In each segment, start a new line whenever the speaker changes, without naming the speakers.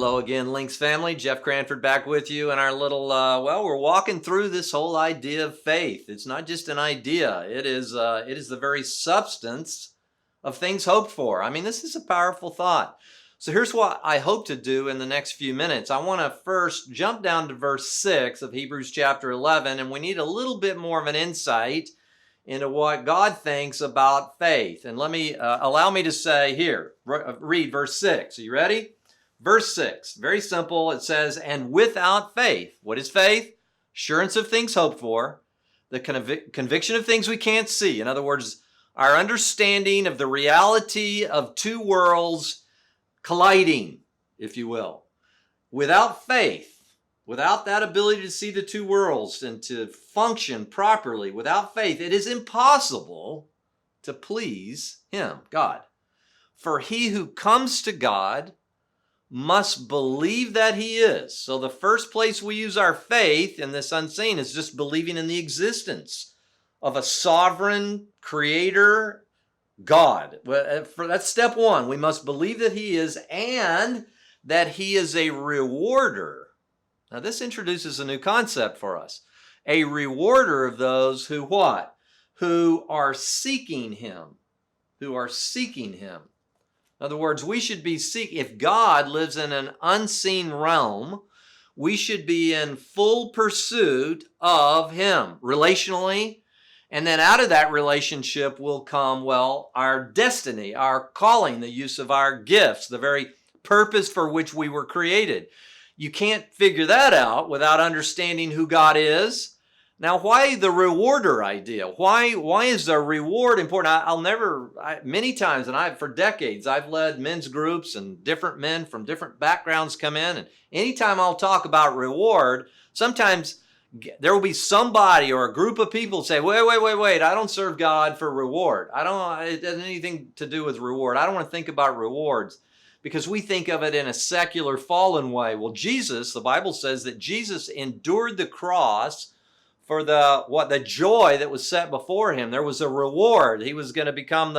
Hello again, Links family. Jeff Cranford back with you in our little, we're walking through this whole idea of faith. It's not just an idea. It is the very substance of things hoped for. I mean, this is a powerful thought. So here's what I hope to do in the next few minutes. I want to first jump down to verse 6 of Hebrews chapter 11, and we need a little bit more of an insight into what God thinks about faith. And let me, allow me to say here, read verse 6. Are you ready? Verse 6, very simple. It says, and without faith. What is faith? Assurance of things hoped for, the conviction of things we can't see. In other words, our understanding of the reality of two worlds colliding, if you will. Without faith, without that ability to see the two worlds and to function properly, without faith, it is impossible to please Him, God. For he who comes to God must believe that He is. So the first place we use our faith in this unseen is just believing in the existence of a sovereign creator God. That's step one. We must believe that He is and that He is a rewarder. Now this introduces a new concept for us. A rewarder of those who what? Who are seeking Him. Who are seeking Him. In other words, we should be seeking, if God lives in an unseen realm, we should be in full pursuit of Him relationally. And then out of that relationship will come, our destiny, our calling, the use of our gifts, the very purpose for which we were created. You can't figure that out without understanding who God is. Now, why the rewarder idea? Why is the reward important? Many times, and for decades, I've led men's groups and different men from different backgrounds come in. And anytime I'll talk about reward, sometimes there will be somebody or a group of people say, wait, I don't serve God for reward. It doesn't have anything to do with reward. I don't want to think about rewards because we think of it in a secular fallen way. Well, the Bible says that Jesus endured the cross for the joy that was set before Him. There was a reward. He was going to become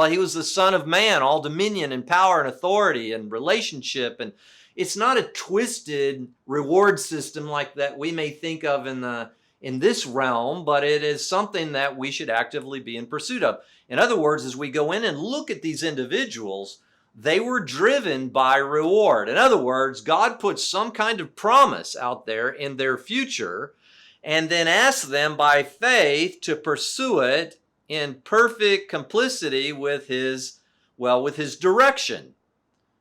he was the Son of Man, all dominion and power and authority and relationship. And it's not a twisted reward system like that we may think of in this realm, but it is something that we should actively be in pursuit of. In other words, as we go in and look at these individuals, they were driven by reward. In other words, God put some kind of promise out there in their future and then ask them by faith to pursue it in perfect complicity with His direction.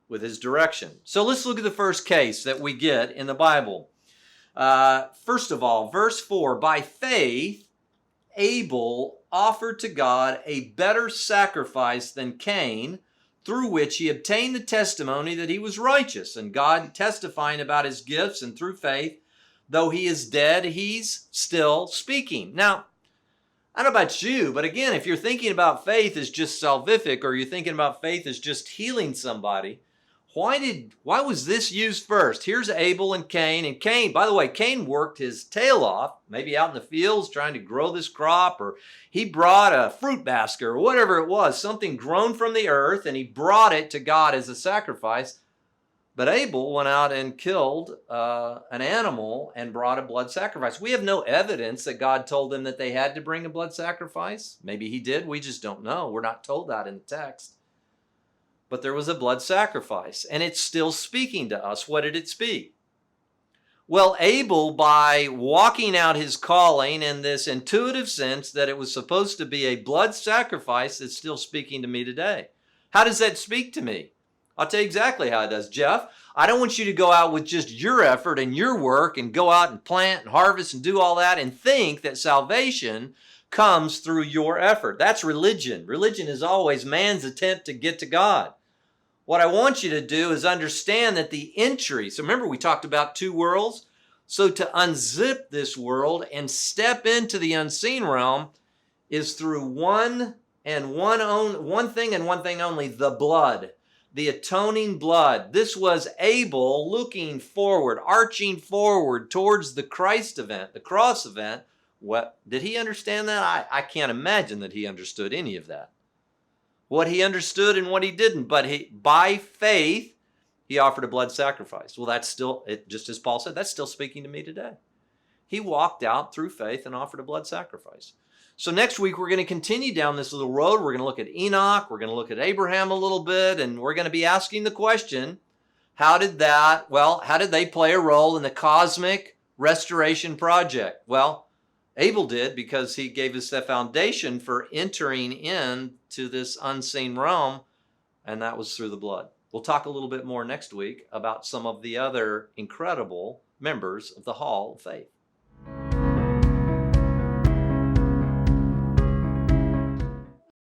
With His direction. So let's look at the first case that we get in the Bible. First of all, verse 4, by faith, Abel offered to God a better sacrifice than Cain, through which he obtained the testimony that he was righteous, and God testifying about his gifts, and through faith, though he is dead, he's still speaking. Now, I don't know about you, but again, if you're thinking about faith as just salvific, or you're thinking about faith as just healing somebody, why was this used first? Here's Abel and Cain. And Cain, by the way, Cain worked his tail off, maybe out in the fields trying to grow this crop, or he brought a fruit basket or whatever it was, something grown from the earth, and he brought it to God as a sacrifice. But Abel went out and killed an animal and brought a blood sacrifice. We have no evidence that God told them that they had to bring a blood sacrifice. Maybe He did. We just don't know. We're not told that in the text. But there was a blood sacrifice, and it's still speaking to us. What did it speak? Well, Abel, by walking out his calling in this intuitive sense that it was supposed to be a blood sacrifice, it's still speaking to me today. How does that speak to me? I'll tell you exactly how it does. Jeff, I don't want you to go out with just your effort and your work and go out and plant and harvest and do all that and think that salvation comes through your effort. That's religion. Religion is always man's attempt to get to God. What I want you to do is understand that the entry, so remember we talked about two worlds? So to unzip this world and step into the unseen realm is through one thing and one thing only, the blood. The atoning blood. This was Abel looking forward, arching forward towards the Christ event, the cross event. What did he understand that? I can't imagine that he understood any of that. What he understood and what he didn't. But by faith, he offered a blood sacrifice. Well, that's still, just as Paul said, that's still speaking to me today. He walked out through faith and offered a blood sacrifice. So next week, we're going to continue down this little road. We're going to look at Enoch. We're going to look at Abraham a little bit, and we're going to be asking the question, how did they play a role in the cosmic restoration project? Well, Abel did, because he gave us the foundation for entering into this unseen realm, and that was through the blood. We'll talk a little bit more next week about some of the other incredible members of the Hall of Faith.